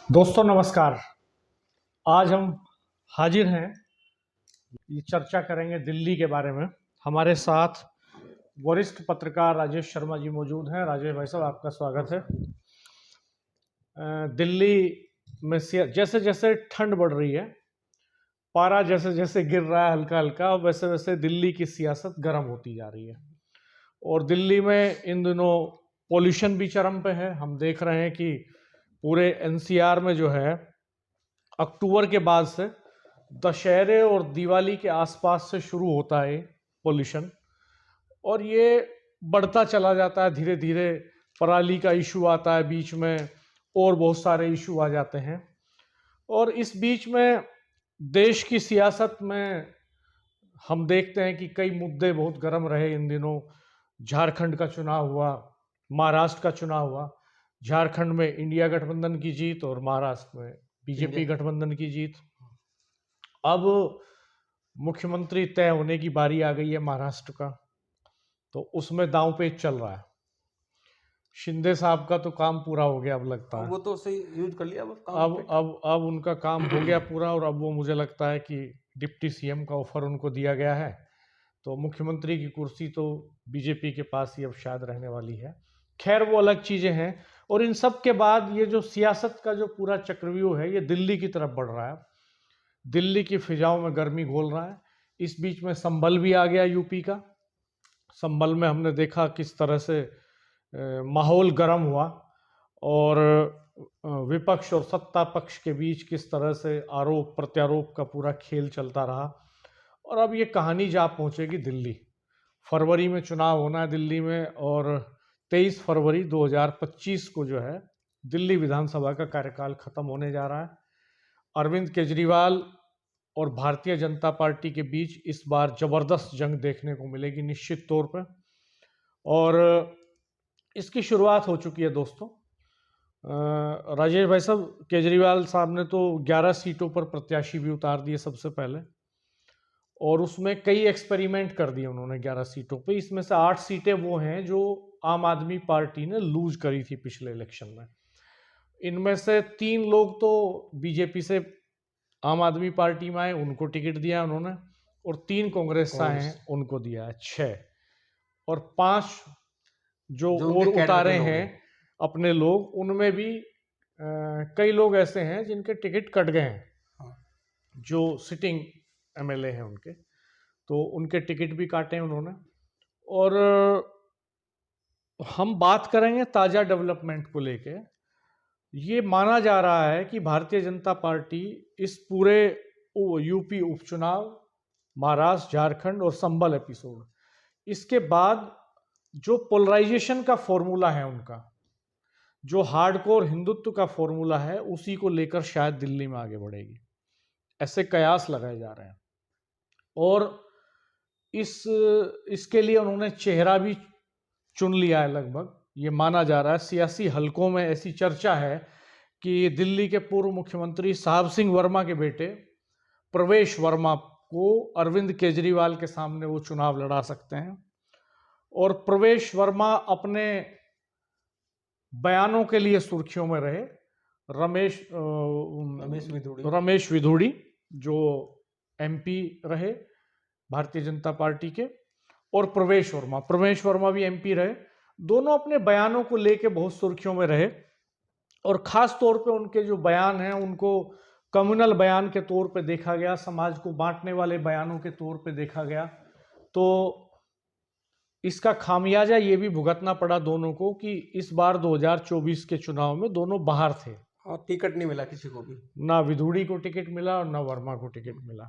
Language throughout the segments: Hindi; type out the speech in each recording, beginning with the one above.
दोस्तों नमस्कार। आज हम हाजिर हैं, ये चर्चा करेंगे दिल्ली के बारे में। हमारे साथ वरिष्ठ पत्रकार राजेश शर्मा जी मौजूद हैं। राजेश भाई साहब, आपका स्वागत है। दिल्ली में जैसे जैसे ठंड बढ़ रही है, पारा जैसे जैसे गिर रहा है हल्का हल्का, वैसे वैसे दिल्ली की सियासत गर्म होती जा रही है। और दिल्ली में इन दिनों पॉल्यूशन भी चरम पे है। हम देख रहे हैं कि पूरे एनसीआर में जो है, अक्टूबर के बाद से दशहरे और दिवाली के आसपास से शुरू होता है पोल्यूशन, और ये बढ़ता चला जाता है धीरे धीरे। पराली का इशू आता है बीच में, और बहुत सारे इशू आ जाते हैं। और इस बीच में देश की सियासत में हम देखते हैं कि कई मुद्दे बहुत गर्म रहे इन दिनों। झारखंड का चुनाव हुआ, महाराष्ट्र का चुनाव हुआ। झारखंड में इंडिया गठबंधन की जीत और महाराष्ट्र में बीजेपी गठबंधन की जीत। अब मुख्यमंत्री तय होने की बारी आ गई है महाराष्ट्र का, तो उसमें दांव पेच चल रहा है। शिंदे साहब का तो काम पूरा हो गया, अब लगता है वो तो सही यूज कर लिया अब उनका काम हो गया पूरा। और अब वो, मुझे लगता है कि डिप्टी सीएम का ऑफर उनको दिया गया है, तो मुख्यमंत्री की कुर्सी तो बीजेपी के पास ही अब शायद रहने वाली है। खैर, वो अलग चीजें हैं। और इन सब के बाद ये जो सियासत का जो पूरा चक्रव्यूह है, ये दिल्ली की तरफ बढ़ रहा है। दिल्ली की फिजाओं में गर्मी घोल रहा है। इस बीच में संभल भी आ गया यूपी का। संभल में हमने देखा किस तरह से माहौल गर्म हुआ, और विपक्ष और सत्ता पक्ष के बीच किस तरह से आरोप प्रत्यारोप का पूरा खेल चलता रहा। और अब ये कहानी जा पहुंचेगी दिल्ली। फरवरी में चुनाव होना है दिल्ली में, और 23 फरवरी 2025 को जो है दिल्ली विधानसभा का कार्यकाल खत्म होने जा रहा है। अरविंद केजरीवाल और भारतीय जनता पार्टी के बीच इस बार जबरदस्त जंग देखने को मिलेगी निश्चित तौर पर। और इसकी शुरुआत हो चुकी है दोस्तों। राजेश भाई साहब, केजरीवाल साहब ने तो 11 सीटों पर प्रत्याशी भी उतार दिए सबसे पहले, और उसमें कई एक्सपेरिमेंट कर दिए उन्होंने 11 सीटों पे। इसमें से 8 सीटें वो हैं जो आम आदमी पार्टी ने लूज करी थी पिछले इलेक्शन में। इनमें से 3 लोग तो बीजेपी से आम आदमी पार्टी में आए, उनको टिकट दिया उन्होंने। और 3 कांग्रेस से आए हैं, उनको दिया है 6। और 5 जो और उतारे हैं अपने लोग, उनमें भी कई लोग ऐसे हैं जिनके टिकट कट गए हैं। जो सिटिंग एमएलए हैं उनके, तो उनके टिकट भी काटे हैं उन्होंने। और हम बात करेंगे ताजा डेवलपमेंट को लेके। ये माना जा रहा है कि भारतीय जनता पार्टी इस पूरे यूपी उपचुनाव, महाराष्ट्र, झारखंड और संभल एपिसोड, इसके बाद जो पोलराइजेशन का फॉर्मूला है उनका, जो हार्डकोर हिंदुत्व का फॉर्मूला है, उसी को लेकर शायद दिल्ली में आगे बढ़ेगी, ऐसे कयास लगाए जा रहे हैं। और इसके लिए उन्होंने चेहरा भी चुन लिया है लगभग। ये माना जा रहा है, सियासी हलकों में ऐसी चर्चा है कि दिल्ली के पूर्व मुख्यमंत्री साहब सिंह वर्मा के बेटे प्रवेश वर्मा को अरविंद केजरीवाल के सामने वो चुनाव लड़ा सकते हैं। और प्रवेश वर्मा अपने बयानों के लिए सुर्खियों में रहे। रमेश विधुड़ी जो एमपी रहे भारतीय जनता पार्टी के, और प्रवेश वर्मा भी एमपी रहे। दोनों अपने बयानों को लेके बहुत सुर्खियों में रहे, और खास तौर पे उनके जो बयान हैं उनको कम्युनल बयान के तौर पे देखा गया, समाज को बांटने वाले बयानों के तौर पे देखा गया। तो इसका खामियाजा ये भी भुगतना पड़ा दोनों को कि इस बार 2024 के चुनाव में दोनों बाहर थे। टिकट नहीं मिला किसी को भी, ना विधुड़ी को टिकट मिला और ना वर्मा को टिकट मिला।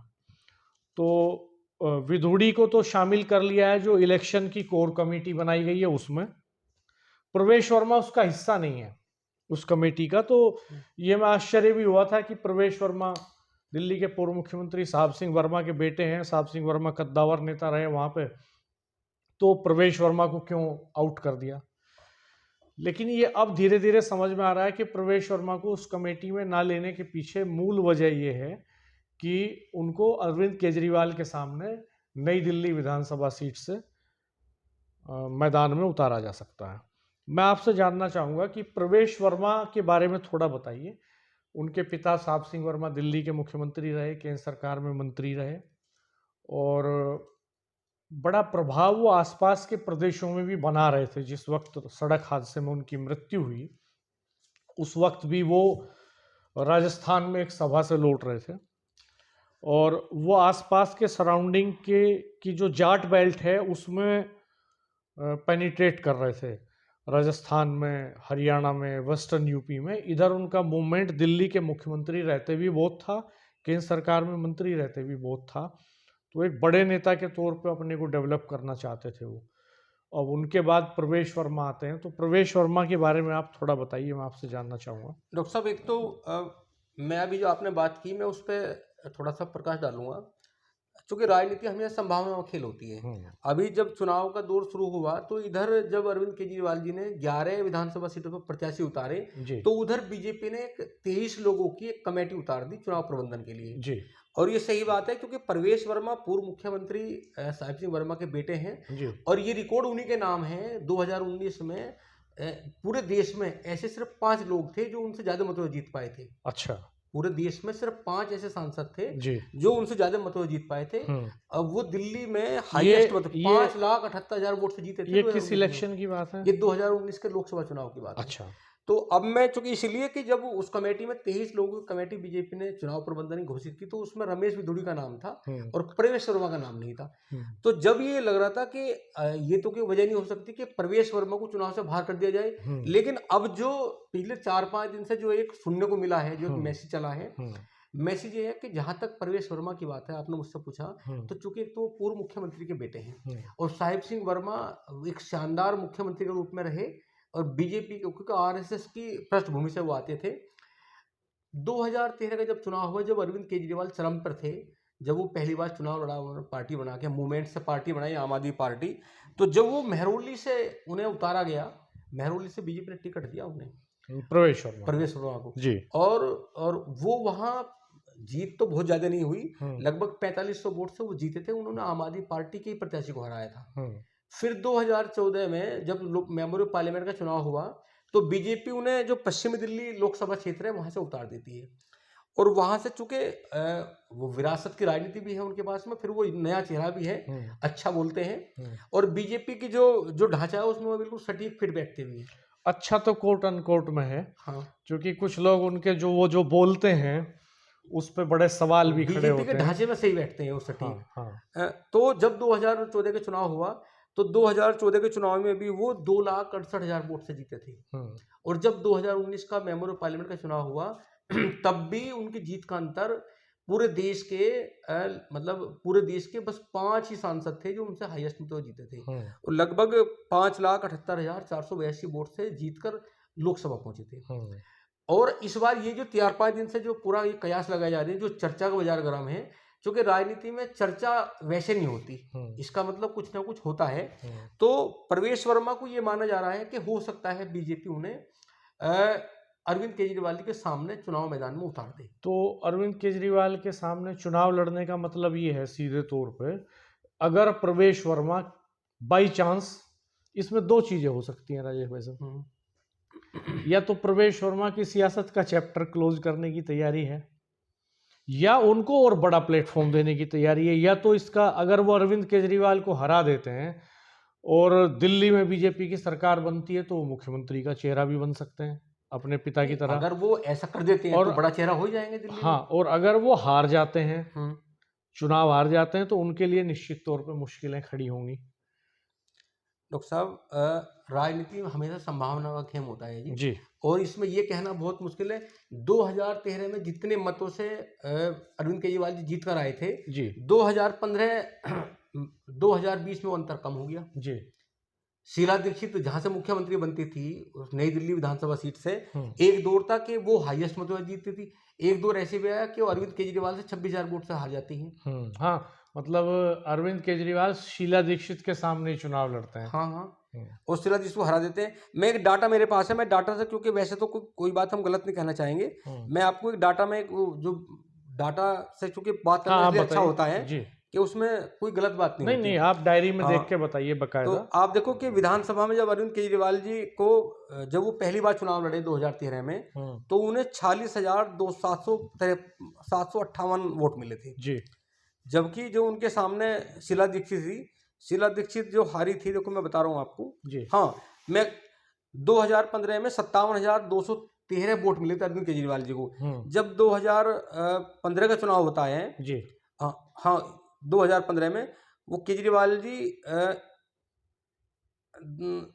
तो विधुड़ी को तो शामिल कर लिया है जो इलेक्शन की कोर कमेटी बनाई गई है उसमें। प्रवेश वर्मा उसका हिस्सा नहीं है उस कमेटी का। तो ये मैं आश्चर्य भी हुआ था कि प्रवेश वर्मा दिल्ली के पूर्व मुख्यमंत्री साहब सिंह वर्मा के बेटे हैं। साहब सिंह वर्मा कद्दावर नेता रहे वहां पे, तो प्रवेश वर्मा को क्यों आउट कर दिया। लेकिन ये अब धीरे धीरे समझ में आ रहा है कि प्रवेश वर्मा को उस कमेटी में ना लेने के पीछे मूल वजह ये है कि उनको अरविंद केजरीवाल के सामने नई दिल्ली विधानसभा सीट से मैदान में उतारा जा सकता है। मैं आपसे जानना चाहूंगा कि प्रवेश वर्मा के बारे में थोड़ा बताइए। उनके पिता साहब सिंह वर्मा दिल्ली के मुख्यमंत्री रहे, केंद्र सरकार में मंत्री रहे, और बड़ा प्रभाव वो आसपास के प्रदेशों में भी बना रहे थे। जिस वक्त सड़क हादसे में उनकी मृत्यु हुई, उस वक्त भी वो राजस्थान में एक सभा से लौट रहे थे, और वो आसपास के सराउंडिंग की जो जाट बेल्ट है उसमें पेनिट्रेट कर रहे थे। राजस्थान में, हरियाणा में, वेस्टर्न यूपी में, इधर उनका मूवमेंट दिल्ली के मुख्यमंत्री रहते भी बहुत था, केंद्र सरकार में मंत्री रहते भी बहुत था। तो एक बड़े नेता के तौर पे अपने को डेवलप करना चाहते थे वो। अब उनके बाद प्रवेश वर्मा आते हैं, तो प्रवेश वर्मा के बारे में आप थोड़ा बताइए, मैं आपसे जानना चाहूँगा। डॉक्टर साहब, एक तो मैं अभी जो आपने बात की, मैं उस पर थोड़ा सा प्रकाश डालूंगा। चूंकि राजनीति हमेशा संभावनाओं का खेल होती है। अभी जब चुनाव का दौर शुरू हुआ तो इधर जब अरविंद केजरीवाल जी ने 11 विधानसभा सीटों पर प्रत्याशी उतारे, तो उधर बीजेपी ने 23 लोगों की एक कमेटी उतार दी चुनाव प्रबंधन के लिए जी। और ये सही बात है, क्योंकि प्रवेश वर्मा पूर्व मुख्यमंत्री साहिब सिंह वर्मा के बेटे हैं जी। और ये रिकॉर्ड उन्हीं के नाम है। 2019 में पूरे देश में ऐसे सिर्फ 5 लोग थे जो उनसे ज्यादा मतों जीत पाए थे। अच्छा, पूरे देश में सिर्फ 5 ऐसे सांसद थे जो उनसे ज्यादा मतों जीत पाए थे। अब वो दिल्ली में हाईएस्ट मत 5,78,000 वोट से जीते थे। ये किस इलेक्शन की बात है? ये 2019 के लोकसभा चुनाव की बात है। अच्छा। तो अब मैं चूंकि इसलिए कि जब उस कमेटी में 23 लोगों की कमेटी बीजेपी ने चुनाव प्रबंधन घोषित की, तो उसमें रमेश बिधूड़ी का नाम था और प्रवेश वर्मा का नाम नहीं था। तो जब ये लग रहा था कि ये तो कोई वजह नहीं हो सकती कि प्रवेश वर्मा को चुनाव से बाहर कर दिया जाए, लेकिन अब जो पिछले 4-5 दिन से जो एक सुनने को मिला है, जो मैसेज चला है, मैसेज ये है कि जहां तक प्रवेश वर्मा की बात है, आपने मुझसे पूछा, तो चूंकि एक तो पूर्व मुख्यमंत्री के बेटे हैं और साहिब सिंह वर्मा एक शानदार मुख्यमंत्री के रूप में रहे और बीजेपी के, क्योंकि आरएसएस की पृष्ठभूमि से वो आते थे। 2013 का जब चुनाव हुआ, जब अरविंद केजरीवाल चरम पर थे, जब वो पहली बार चुनाव लड़ा, पार्टी बना के, मूवमेंट से पार्टी बनाई, आम आदमी पार्टी, तो जब वो मेहरौली से उन्हें उतारा गया, मेहरौली से बीजेपी ने टिकट दिया उन्हें, प्रवेश वर्मा को जी। और वो वहां जीत तो बहुत ज्यादा नहीं हुई, लगभग 4500 वोट से वो जीते थे। उन्होंने आम आदमी पार्टी के प्रत्याशी को हराया था। फिर 2014 में जब मेंबर ऑफ पार्लियामेंट का चुनाव हुआ, तो बीजेपी उन्हें जो पश्चिमी दिल्ली लोकसभा क्षेत्र है वहां से उतार देती है, और वहां से चूंकि वो विरासत की राजनीति भी है उनके पास में, फिर वो नया चेहरा भी है, अच्छा बोलते हैं, और बीजेपी की जो ढांचा है उसमें वो बिल्कुल सटीक फिट बैठते हुए। अच्छा, तो कोट अनकोट में है, क्योंकि कुछ लोग उनके जो बोलते हैं उस पे बड़े सवाल भी खड़े होते हैं। बीजेपी के ढांचे में सही बैठते हैं वो सटीक। तो जब 2014 के चुनाव हुआ, तो 2014 के चुनाव में भी वो 2,68,000 वोट से जीते थे, और जब 2019 का मेंबर ऑफ पार्लियामेंट का चुनाव हुआ, तब भी उनकी जीत का अंतर पूरे देश के बस 5 ही सांसद थे जो उनसे हाईएस्ट मतों जीते थे, और लगभग 5,78,482 वोट से जीतकर लोकसभा पहुंचे थे। और इस बार ये जो 4-5 दिन से जो पूरा ये कयास लगाए जा रहे हैं, जो चर्चा का बाजार गर्म है, क्योंकि राजनीति में चर्चा वैसे नहीं होती, इसका मतलब कुछ ना कुछ होता है। तो प्रवेश वर्मा को ये माना जा रहा है कि हो सकता है बीजेपी उन्हें अरविंद केजरीवाल के सामने चुनाव मैदान में उतार दे। तो अरविंद केजरीवाल के सामने चुनाव लड़ने का मतलब ये है सीधे तौर पे, अगर प्रवेश वर्मा बाई चांस, इसमें 2 चीजें हो सकती हैं राजेश भाई साहब, या तो प्रवेश वर्मा की सियासत का चैप्टर क्लोज करने की तैयारी है, या उनको और बड़ा प्लेटफॉर्म देने की तैयारी है, या तो इसका अगर वो अरविंद केजरीवाल को हरा देते हैं और दिल्ली में बीजेपी की सरकार बनती है, तो वो मुख्यमंत्री का चेहरा भी बन सकते हैं अपने पिता की तरह। अगर वो ऐसा कर देते हैं और तो बड़ा चेहरा हो जाएंगे दिल्ली हाँ, और अगर वो हार जाते हैं, चुनाव हार जाते हैं, तो उनके लिए निश्चित तौर पर मुश्किलें खड़ी होंगी। डॉक्टर साहब, राजनीति में हमेशा संभावना का खेल होता है जी, और इसमें ये कहना बहुत मुश्किल है। 2013 में जितने मतों से अरविंद केजरीवाल जी जीत कर आए थे जी, 2020 में वो अंतर कम हो गया जी। शीला दीक्षित जहां से मुख्यमंत्री बनती थी, उस नई दिल्ली विधानसभा सीट से, एक दौर था कि वो हाईएस्ट मतों से जीतती थी, एक दौर ऐसे भी आया कि वो अरविंद केजरीवाल से 26,000 वोट से हार जाती हैं। हाँ, मतलब अरविंद केजरीवाल शीला दीक्षित के सामने चुनाव लड़ते हैं। हाँ, और शीला दीक्षित को हरा देते हैं। मैं एक डाटा मेरे पास है, मैं डाटा से, क्योंकि वैसे तो कोई बात हम गलत नहीं कहना चाहेंगे, मैं आपको एक डाटा में जो डाटा से चूंकि बात करना अच्छा होता है, कि उसमें कोई गलत बात नहीं होती। नहीं, आप डायरी में हाँ, देख के बताइए तो बकायदा। आप देखो कि विधानसभा में जब अरविंद केजरीवाल जी को जब वो पहली बार चुनाव लड़े 2013 में, तो उन्हें 46,758 वोट मिले थे। जी। जबकि जो उनके सामने शीला दीक्षित थी, शीला दीक्षित जो हारी थी, देखो मैं बता रहा हूँ आपको जी। हाँ, मैं 2015 में 57,213 वोट मिले थे अरविंद केजरीवाल जी को। जब 2015 का चुनाव होता है जी। हाँ 2015 में वो केजरीवाल जी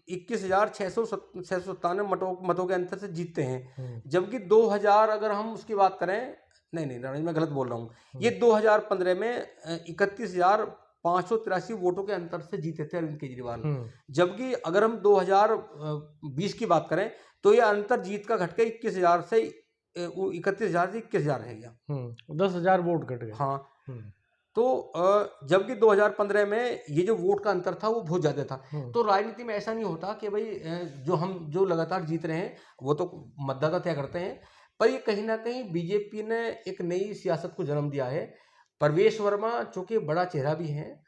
21,697 मतों के अंतर से जीतते हैं। जबकि 2000 अगर हम उसकी बात करें, नहीं राणा, मैं गलत बोल रहा हूँ, ये 2015 में 31,583 वोटों के अंतर से जीते थे अरविंद केजरीवाल। जबकि अगर हम 2020 की बात करें तो ये अंतर जीत का घट के 21,000 से 31,000 से 21,000 रह गया। 10,000 वोट घट गए। हाँ, तो जबकि 2015 में ये जो वोट का अंतर था वो बहुत ज़्यादा था। तो राजनीति में ऐसा नहीं होता कि भाई जो लगातार जीत रहे हैं वो तो मतदाता तय करते हैं, पर ये कहीं ना कहीं बीजेपी ने एक नई सियासत को जन्म दिया है। प्रवेश वर्मा चूंकि बड़ा चेहरा भी है,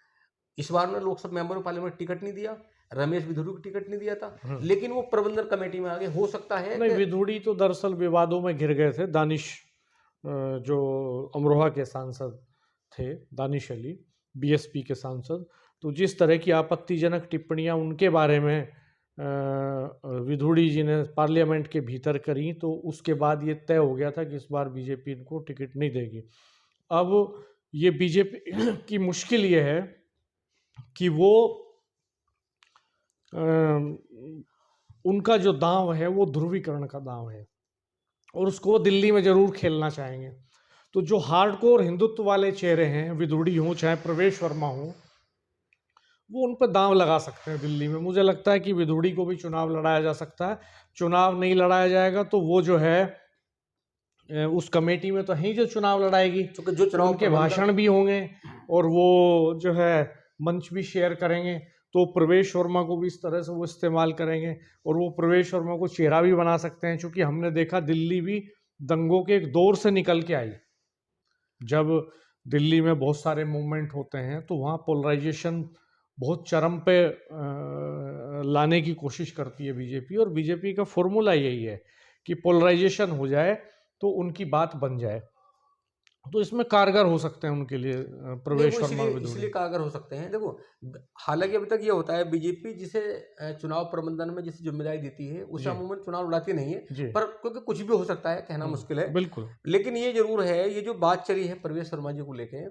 इस बार ने Lok Sabha member of parliament ticket नहीं दिया, रमेश विधुड़ी को टिकट नहीं दिया था, लेकिन वो प्रबंधन कमेटी में आगे हो सकता है। नहीं, विधुड़ी तो दरअसल विवादों में घिर गए थे। दानिश जो अमरोहा के सांसद थे, दानिश अली, बीएसपी के सांसद, तो जिस तरह की आपत्तिजनक टिप्पणियां उनके बारे में विधुड़ी जी ने पार्लियामेंट के भीतर करी, तो उसके बाद ये तय हो गया था कि इस बार बीजेपी इनको टिकट नहीं देगी। अब ये बीजेपी की मुश्किल ये है कि वो उनका जो दांव है वो ध्रुवीकरण का दांव है, और उसको वो दिल्ली में जरूर खेलना चाहेंगे। तो जो हार्डकोर हिंदुत्व वाले चेहरे हैं, विधुड़ी हों चाहे प्रवेश वर्मा हों, वो उन पर दांव लगा सकते हैं दिल्ली में। मुझे लगता है कि विधुड़ी को भी चुनाव लड़ाया जा सकता है। चुनाव नहीं लड़ाया जाएगा तो वो जो है उस कमेटी में तो है जो चुनाव लड़ाएगी, जो चुनाव उनके भाषण भी होंगे और वो जो है मंच भी शेयर करेंगे। तो प्रवेश वर्मा को भी इस तरह से वो इस्तेमाल करेंगे, और वो प्रवेश वर्मा को चेहरा भी बना सकते हैं, क्योंकि हमने देखा दिल्ली भी दंगों के एक दौर से निकल के आई। जब दिल्ली में बहुत सारे मूवमेंट होते हैं तो वहाँ पोलराइजेशन बहुत चरम पे लाने की कोशिश करती है बीजेपी, और बीजेपी का फॉर्मूला यही है कि पोलराइजेशन हो जाए तो उनकी बात बन जाए। तो इसमें कारगर हो सकते हैं उनके लिए प्रवेश वर्मा, इसलिए कारगर हो सकते हैं। देखो, हालांकि अभी तक ये होता है, बीजेपी जिसे चुनाव प्रबंधन में जिसे जिम्मेदारी देती है उसे अमूमन चुनाव लड़ाती नहीं है, पर क्योंकि कुछ भी हो सकता है, कहना मुश्किल है। बिल्कुल। लेकिन ये जरूर है, ये जो बात चली है प्रवेश वर्मा जी को लेके,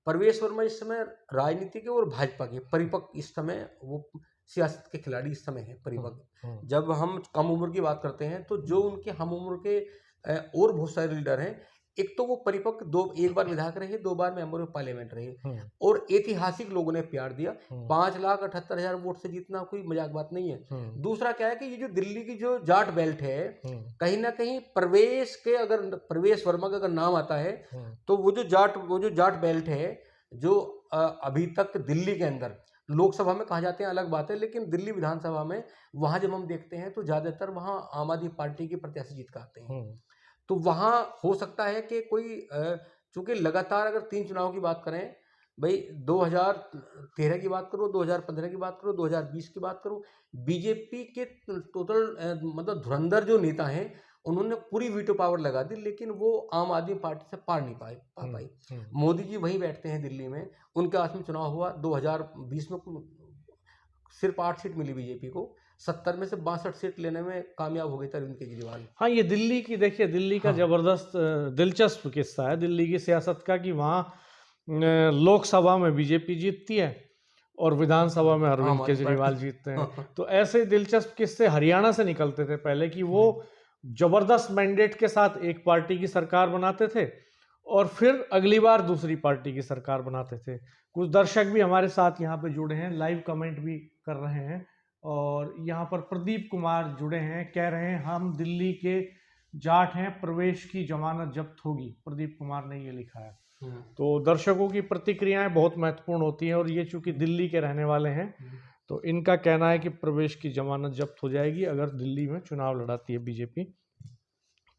प्रवेश वर्मा इस समय राजनीति के और भाजपा के परिपक्व, इस समय वो सियासत के खिलाड़ी इस समय है परिपक्व। जब हम कम उम्र की बात करते हैं तो जो उनके हम उम्र के और बहुत सारे लीडर हैं, एक तो वो परिपक्व, एक बार विधायक रहे, 2 बार मेंबर ऑफ पार्लियामेंट रहे, और ऐतिहासिक लोगों ने प्यार दिया। 5,78,000 वोट से जीतना कोई मजाक बात नहीं है। दूसरा क्या है कि ये जो दिल्ली की जो जाट बेल्ट है, कहीं ना कहीं प्रवेश वर्मा का अगर नाम आता है तो वो जो जाट बेल्ट है, जो अभी तक दिल्ली के अंदर लोकसभा में कहा जाते हैं अलग बात है, लेकिन दिल्ली विधानसभा में वहां जब हम देखते हैं तो ज्यादातर वहां आम आदमी पार्टी के प्रत्याशी जीत कर आते हैं। तो वहां हो सकता है कि कोई चूंकि लगातार अगर 3 चुनाव की बात करें, भाई 2013 की बात करो, 2015 की बात करो, 2020 की बात करो, बीजेपी के टोटल मतलब धुरंधर जो नेता हैं उन्होंने पूरी वीटो पावर लगा दी, लेकिन वो आम आदमी पार्टी से पार नहीं पाई। मोदी जी वहीं बैठते हैं दिल्ली में, उनके हाथ में चुनाव हुआ 2020 में, सिर्फ 8 सीट मिली बीजेपी को, 70 में से 62 सीट लेने में कामयाब हो गए थे अरविंद केजरीवाल। हाँ, ये दिल्ली की देखिए, दिल्ली का जबरदस्त दिलचस्प किस्सा है दिल्ली की सियासत का, कि वहाँ लोकसभा में बीजेपी जीतती है और विधानसभा में अरविंद केजरीवाल जीतते हैं। तो ऐसे दिलचस्प किस्से हरियाणा से निकलते थे पहले, कि वो जबरदस्त मैंडेट के साथ एक पार्टी की सरकार बनाते थे और फिर अगली बार दूसरी पार्टी की सरकार बनाते थे। कुछ दर्शक भी हमारे साथ यहाँ पे जुड़े हैं, लाइव कमेंट भी कर रहे हैं, और यहाँ पर प्रदीप कुमार जुड़े हैं, कह रहे हैं हम दिल्ली के जाट हैं, प्रवेश की जमानत जब्त होगी। प्रदीप कुमार ने ये लिखा है। तो दर्शकों की प्रतिक्रियाएं बहुत महत्वपूर्ण होती हैं, और ये चूंकि दिल्ली के रहने वाले हैं तो इनका कहना है कि प्रवेश की जमानत जब्त हो जाएगी अगर दिल्ली में चुनाव लड़ाती है बीजेपी।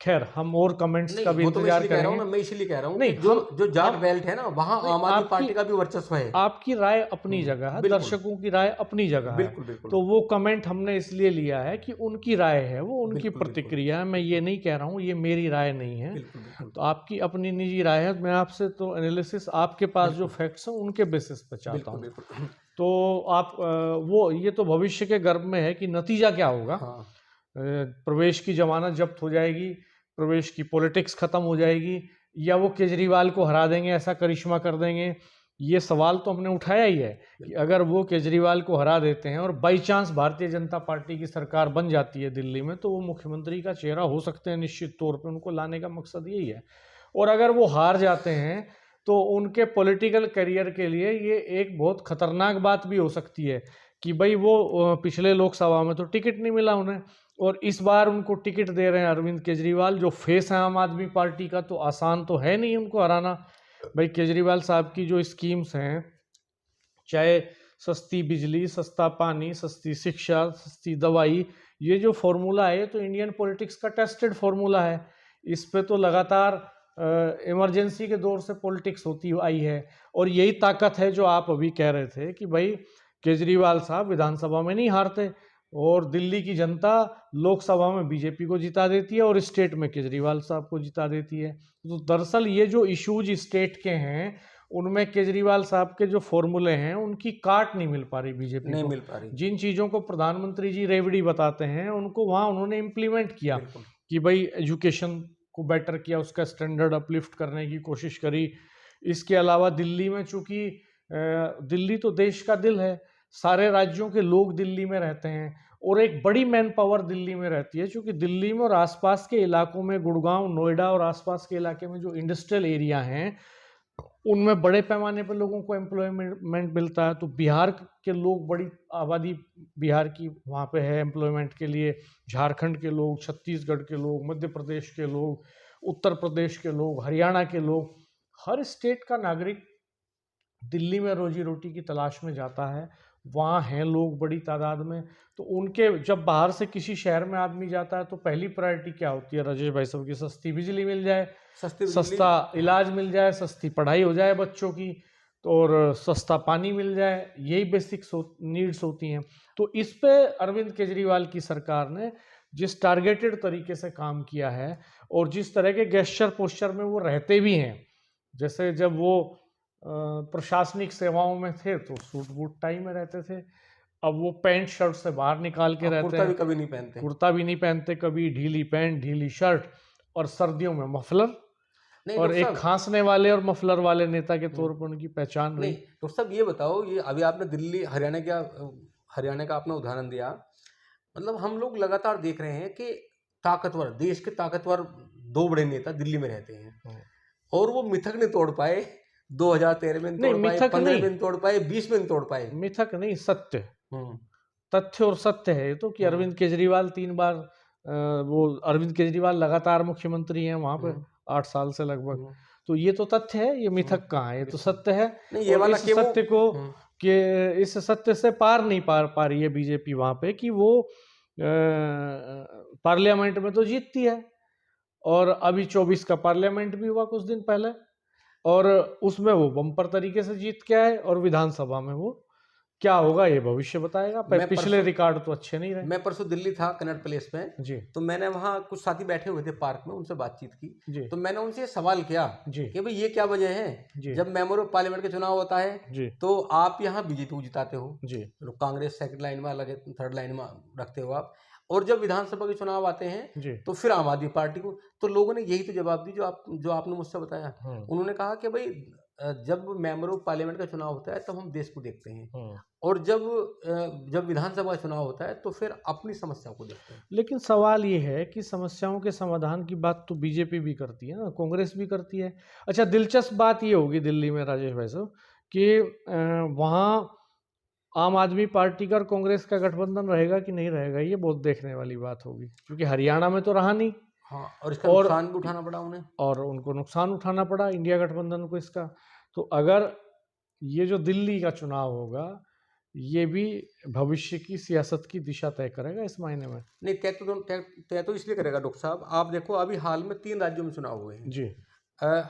खैर हम और कमेंट्स का भी वो तो मैं इंतजार इसलिए कह रहा हूँ करेंगे। ना, मैं इसीलिए कह रहा हूँ नहीं, कि जो जाट बेल्ट है ना, वहाँ नहीं, आम आदमी आपकी पार्टी का भी वर्चस्व है। आपकी राय अपनी जगह है, बिल्कुल दर्शकों की राय अपनी जगह है। बिल्कुल बिल्कुल तो वो कमेंट हमने इसलिए लिया है कि उनकी राय है, वो उनकी बिल्कुल बिल्कुल प्रतिक्रिया है। मैं ये नहीं कह रहा हूँ ये मेरी राय नहीं है। बिल्कुल बिल्कुल तो आपकी अपनी निजी राय है, मैं आपसे तो एनालिसिस आपके पास जो बिल्कुल फैक्ट्स हैं उनके बेसिस पे चाहता बिल्कुल हूँ। बिल्कुल। तो आप वो ये तो भविष्य के गर्भ में है कि नतीजा क्या होगा। हाँ प्रवेश की जमानत जब्त हो जाएगी, प्रवेश की पॉलिटिक्स खत्म हो जाएगी, या वो केजरीवाल को हरा देंगे, ऐसा करिश्मा कर देंगे। ये सवाल तो हमने उठाया ही है कि अगर वो केजरीवाल को हरा देते हैं और by chance Bharatiya Janata party की सरकार बन जाती है दिल्ली में, तो वो मुख्यमंत्री का चेहरा हो सकते हैं निश्चित तौर पे। उनको लाने का मकसद यही है। और अगर वो हार जाते हैं तो उनके पॉलिटिकल करियर के लिए ये एक बहुत खतरनाक बात भी हो सकती है कि भाई वो पिछले लोकसभा में तो टिकट नहीं मिला उन्हें, और इस बार उनको टिकट दे रहे हैं अरविंद केजरीवाल, जो फेस है आम आदमी पार्टी का। तो आसान तो है नहीं उनको हराना। भाई केजरीवाल साहब की जो स्कीम्स हैं, चाहे सस्ती बिजली, सस्ता पानी, सस्ती शिक्षा, सस्ती दवाई, ये जो फॉर्मूला है तो इंडियन पॉलिटिक्स का टेस्टेड फॉर्मूला है। इस पे तो लगातार इमरजेंसी के दौर से पॉलिटिक्स होती आई है। और यही ताकत है जो आप अभी कह रहे थे कि भाई केजरीवाल साहब विधानसभा में नहीं हारते और दिल्ली की जनता लोकसभा में बीजेपी को जिता देती है और स्टेट में केजरीवाल साहब को जिता देती है। तो दरअसल ये जो इश्यूज स्टेट के हैं उनमें केजरीवाल साहब के जो फॉर्मूले हैं उनकी काट नहीं मिल पा रही बीजेपी नहीं को। मिल पा रही। जिन चीज़ों को प्रधानमंत्री जी रेवड़ी बताते हैं उनको वहाँ उन्होंने इम्प्लीमेंट किया बिल्कुल कि भाई एजुकेशन को बेटर किया, उसका स्टैंडर्ड अपलिफ्ट करने की कोशिश करी। इसके अलावा दिल्ली में चूंकि दिल्ली तो देश का दिल है, सारे राज्यों के लोग दिल्ली में रहते हैं और एक बड़ी मैन पावर दिल्ली में रहती है, क्योंकि दिल्ली में और आसपास के इलाकों में, गुड़गांव, नोएडा और आसपास के इलाके में जो इंडस्ट्रियल एरिया हैं उनमें बड़े पैमाने पर लोगों को एम्प्लॉयमेंट मिलता है। तो बिहार के लोग, बड़ी आबादी बिहार की वहाँ पे है एम्प्लॉयमेंट के लिए। झारखंड के लोग, छत्तीसगढ़ के लोग, मध्य प्रदेश के लोग, उत्तर प्रदेश के लोग, हरियाणा के लोग, हर स्टेट का नागरिक दिल्ली में रोजी रोटी की तलाश में जाता है। वहाँ हैं लोग बड़ी तादाद में। तो उनके जब बाहर से किसी शहर में आदमी जाता है तो पहली प्रायोरिटी क्या होती है राजेश भाई साहब की? सस्ती बिजली मिल जाए, सस्ता इलाज मिल जाए, सस्ती पढ़ाई हो जाए बच्चों की, और सस्ता पानी मिल जाए। यही बेसिक नीड्स होती हैं। तो इस पे अरविंद केजरीवाल की सरकार ने जिस टारगेटेड तरीके से काम किया है और जिस तरह के गेस्चर पोस्चर में वो रहते भी हैं, जैसे जब वो प्रशासनिक सेवाओं में थे तो सूट बूट टाई में रहते थे, अब वो पैंट शर्ट से बाहर निकाल के रहते कुर्ता हैं। भी कभी नहीं पहनते, कुर्ता भी नहीं पहनते कभी, ढीली पैंट, ढीली शर्ट, और सर्दियों में मफलर। नहीं और डॉक्टर एक साहब, खांसने वाले और मफलर वाले नेता के तौर पर उनकी पहचान नहीं रही। डॉक्टर साहब ये बताओ, ये अभी आपने दिल्ली हरियाणा का आपने उदाहरण दिया। मतलब हम लोग लगातार देख रहे हैं कि ताकतवर, देश के ताकतवर दो बड़े नेता दिल्ली में रहते हैं और वो मिथक नहीं तोड़ पाए। 2013 में नहीं नहीं, तोड़ पाए, मिथक 15 नहीं, में नहीं तोड़ पाए, 20 में नहीं तोड़ पाए। मिथक नहीं, सत्य, हम्म तथ्य और सत्य है ये तो कि अरविंद केजरीवाल 3 बार वो अरविंद केजरीवाल लगातार मुख्यमंत्री हैं वहां पे 8 साल से लगभग। तो ये तो तथ्य है, ये मिथक कहाँ है, ये तो सत्य है। नहीं ये और वाला इस सत्य को कि इस सत्य से पार नहीं पा रही है बीजेपी वहां पे कि वो पार्लियामेंट में तो जीतती है, और अभी 24 का पार्लियामेंट भी हुआ कुछ दिन पहले, और उसमें वो बम्पर तरीके से जीत के आए, और विधानसभा में वो क्या होगा ये भविष्य बताएगा। पिछले रिकॉर्ड तो अच्छे नहीं रहे। मैं परसों दिल्ली था कनॉट प्लेस में जी तो मैंने वहाँ कुछ साथी बैठे हुए थे पार्क में, उनसे बातचीत की। जी तो मैंने उनसे सवाल किया जी कि भाई ये क्या वजह है, जब मेंबर ऑफ पार्लियामेंट का चुनाव होता है जी तो आप यहाँ बीजेपी को जिताते हो, जी कांग्रेस सेकंड लाइन में अलग, थर्ड लाइन में रखते हो आप, और जब विधानसभा के चुनाव आते हैं जी तो फिर आम आदमी पार्टी को। तो लोगों ने यही तो जवाब दी जो आपने मुझसे बताया। उन्होंने कहा कि भाई जब मेंबर ऑफ पार्लियामेंट का चुनाव होता है तब हम देश को देखते हैं, और जब विधानसभा का चुनाव होता है तो फिर अपनी समस्याओं को देखते हैं। लेकिन सवाल ये है कि समस्याओं के समाधान की बात तो बीजेपी भी करती है ना, कांग्रेस भी करती है। अच्छा, दिलचस्प बात ये होगी दिल्ली में राजेश भाई साहब कि वहाँ आम आदमी पार्टी का और कांग्रेस का गठबंधन रहेगा कि नहीं रहेगा, ये बहुत देखने वाली बात होगी, क्योंकि हरियाणा में तो रहा नहीं। हाँ, और इसका नुकसान भी उठाना पड़ा उन्हें, और उनको नुकसान उठाना पड़ा इंडिया गठबंधन को इसका। तो अगर ये जो दिल्ली का चुनाव होगा ये भी भविष्य की सियासत की दिशा तय करेगा इस मायने में। नहीं, तय तो इसलिए करेगा डॉक्टर साहब, आप देखो अभी हाल में 3 राज्यों में चुनाव हुए हैं। जी।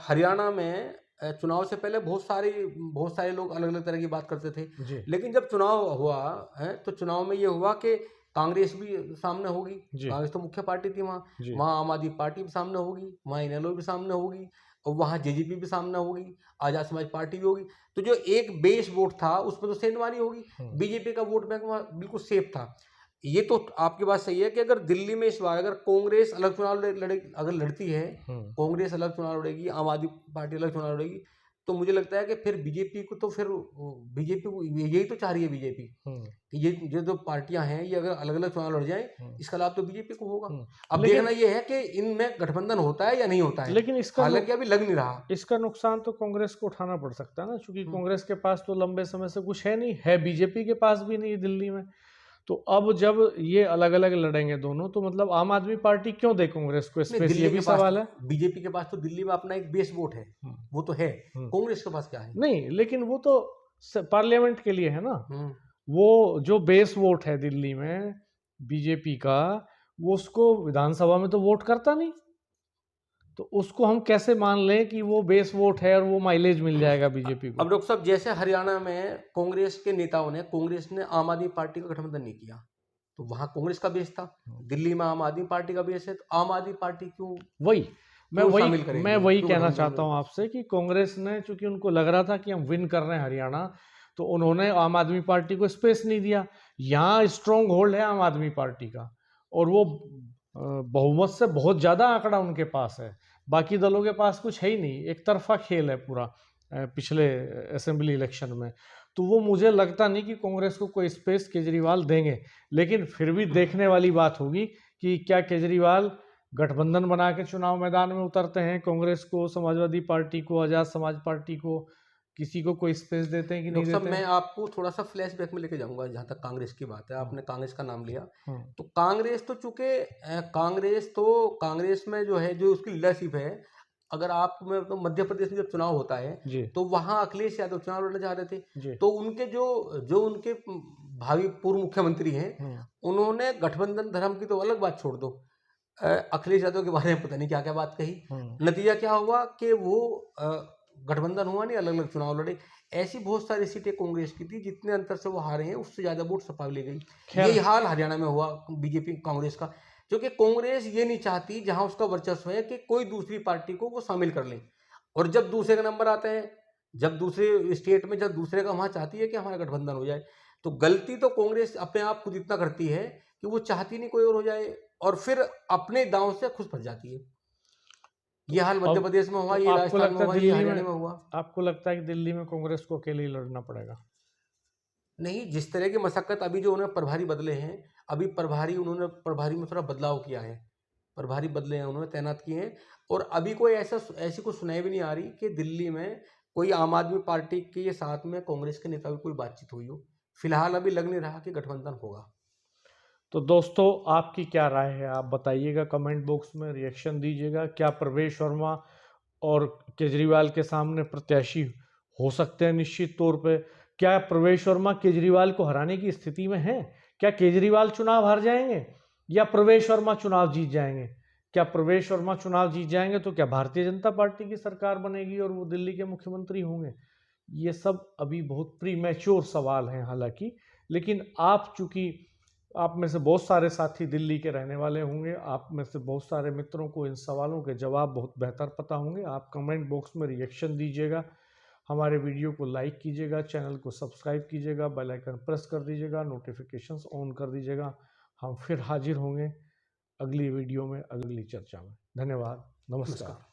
हरियाणा में चुनाव से पहले बहुत सारे लोग अलग-अलग तरह की बात करते थे। जी। लेकिन जब चुनाव हुआ है, तो चुनाव में ये हुआ कि कांग्रेस भी सामने होगी। जी। कांग्रेस तो मुख्य पार्टी थी वहाँ। जी। वहाँ आम आदमी पार्टी भी सामने होगी, वहाँ इनेलो भी सामने होगी और वहाँ जेजेपी भी सामने होगी, आज़ाद समाज पार्टी भी होगी। तो जो एक बेस वोट था, उसमें तो सेंधमारी होगी। बीजेपी का वोट बैंक वहाँ बिल्कुल सेफ था। ये तो आपकी बात सही है कि अगर दिल्ली में इस बार अगर कांग्रेस अलग चुनाव अगर लड़ती है, कांग्रेस अलग चुनाव लड़ेगी, आम आदमी पार्टी अलग चुनाव लड़ेगी, तो मुझे लगता है कि फिर बीजेपी को तो फिर बीजेपी को यही तो चाह रही है बीजेपी कि ये जो पार्टियां हैं ये अगर अलग अलग चुनाव लड़ जाएं, इसका लाभ तो बीजेपी को होगा। अब देखना ये है कि इनमें गठबंधन होता है या नहीं होता है, लेकिन हालांकि अभी लग नहीं रहा। इसका नुकसान तो कांग्रेस को उठाना पड़ सकता है ना, क्योंकि कांग्रेस के पास तो लंबे समय से कुछ है नहीं, है बीजेपी के पास भी नहीं दिल्ली में। तो अब जब ये अलग अलग लड़ेंगे दोनों, तो मतलब आम आदमी पार्टी क्यों दे कांग्रेस को स्पेस, ये भी सवाल है। बीजेपी के पास तो दिल्ली में अपना एक बेस वोट है, वो तो है। कांग्रेस के पास क्या है? नहीं, लेकिन वो तो पार्लियामेंट के लिए है ना। वो जो बेस वोट है दिल्ली में बीजेपी का, वो उसको विधानसभा में तो वोट करता नहीं, तो उसको हम कैसे मान लें कि वो बेस वोट है और वो माइलेज मिल जाएगा बीजेपी को। अब डॉक्टर साहब, जैसे हरियाणा में कांग्रेस के नेताओं ने कांग्रेस ने आम आदमी पार्टी का गठबंधन नहीं किया, तो वहां कांग्रेस का बेस था। दिल्ली में आम आदमी पार्टी का बेस है, तो आम आदमी पार्टी क्यों मैं वही कहना चाहता हूं आपसे कि कांग्रेस ने, चूंकि उनको लग रहा था कि हम विन कर रहे हैं हरियाणा, तो उन्होंने आम आदमी पार्टी को स्पेस नहीं दिया। यहाँ स्ट्रॉन्ग होल्ड है आम आदमी पार्टी का, और वो बहुमत से बहुत ज्यादा आंकड़ा उनके पास है। बाकी दलों के पास कुछ है ही नहीं, एक तरफा खेल है पूरा पिछले असेंबली इलेक्शन में। तो वो मुझे लगता नहीं कि कांग्रेस को कोई स्पेस केजरीवाल देंगे, लेकिन फिर भी देखने वाली बात होगी कि क्या केजरीवाल गठबंधन बना के चुनाव मैदान में उतरते हैं, कांग्रेस को, समाजवादी पार्टी को, आजाद समाज पार्टी को, किसी को कोई स्पेस देते हैं कि नहीं देते हैं। मैं आपको थोड़ा सा फ्लैशबैक में लेके जाऊंगा। जहां तक कांग्रेस की बात है, आपने कांग्रेस का नाम लिया, तो कांग्रेस तो चूंकि कांग्रेस में जो है, जो उसकी लीडरशिप है, अगर आप में तो मध्य प्रदेश में जब चुनाव होता है तो वहां अखिलेश यादव चुनाव लड़ना चाह रहे थे, तो उनके जो उनके भावी पूर्व मुख्यमंत्री हैं, उन्होंने गठबंधन धर्म की तो अलग बात छोड़ दो, अखिलेश यादव के बारे में पता नहीं क्या क्या बात कही। नतीजा क्या हुआ कि वो गठबंधन हुआ नहीं, अलग अलग चुनाव लड़े। ऐसी बहुत सारी सीटें कांग्रेस की थी, जितने अंतर से वो हारे हैं उससे ज्यादा वोट सपा ले गई। यही हाल हरियाणा में हुआ बीजेपी कांग्रेस का, क्योंकि कांग्रेस ये नहीं चाहती जहां उसका वर्चस्व है कि कोई दूसरी पार्टी को वो शामिल कर ले, और जब दूसरे का नंबर आता है, जब दूसरे स्टेट में जब दूसरे का वहां चाहती है कि हमारा गठबंधन हो जाए, तो गलती तो कांग्रेस अपने आप खुद इतना करती है कि वो चाहती नहीं कोई और हो जाए, और फिर अपने दांव से खुश फंस जाती है। ये हाल मध्य प्रदेश में हुआ, ये राजस्थान में हुआ, ये हरियाणा में हुआ। आपको लगता है कि दिल्ली में कांग्रेस को अकेले ही लड़ना पड़ेगा? नहीं, जिस तरह की मशक्कत अभी जो उन्होंने प्रभारी बदले हैं, अभी उन्होंने प्रभारी में थोड़ा बदलाव किया है, प्रभारी बदले हैं, उन्होंने तैनात किए हैं, और अभी कोई ऐसी कोई सुनाई भी नहीं आ रही कि दिल्ली में कोई आम आदमी पार्टी के साथ में कांग्रेस के नेता की कोई बातचीत हुई हो। फिलहाल अभी लग नहीं रहा कि गठबंधन होगा। तो दोस्तों, आपकी क्या राय है, आप बताइएगा कमेंट बॉक्स में, रिएक्शन दीजिएगा। क्या प्रवेश वर्मा और केजरीवाल के सामने प्रत्याशी हो सकते हैं निश्चित तौर पे? क्या प्रवेश वर्मा केजरीवाल को हराने की स्थिति में है? क्या केजरीवाल चुनाव हार जाएंगे या प्रवेश वर्मा चुनाव जीत जाएंगे? क्या प्रवेश वर्मा चुनाव जीत जाएंगे तो क्या भारतीय जनता पार्टी की सरकार बनेगी और वो दिल्ली के मुख्यमंत्री होंगे? ये सब अभी बहुत प्रीमैच्योर सवाल हैं हालांकि, लेकिन आप चूंकि आप में से बहुत सारे साथी दिल्ली के रहने वाले होंगे, आप में से बहुत सारे मित्रों को इन सवालों के जवाब बहुत बेहतर पता होंगे। आप कमेंट बॉक्स में रिएक्शन दीजिएगा, हमारे वीडियो को लाइक कीजिएगा, चैनल को सब्सक्राइब कीजिएगा, बेल आइकन प्रेस कर दीजिएगा, नोटिफिकेशंस ऑन कर दीजिएगा। हम फिर हाजिर होंगे अगली वीडियो में, अगली चर्चा में। धन्यवाद, नमस्कार।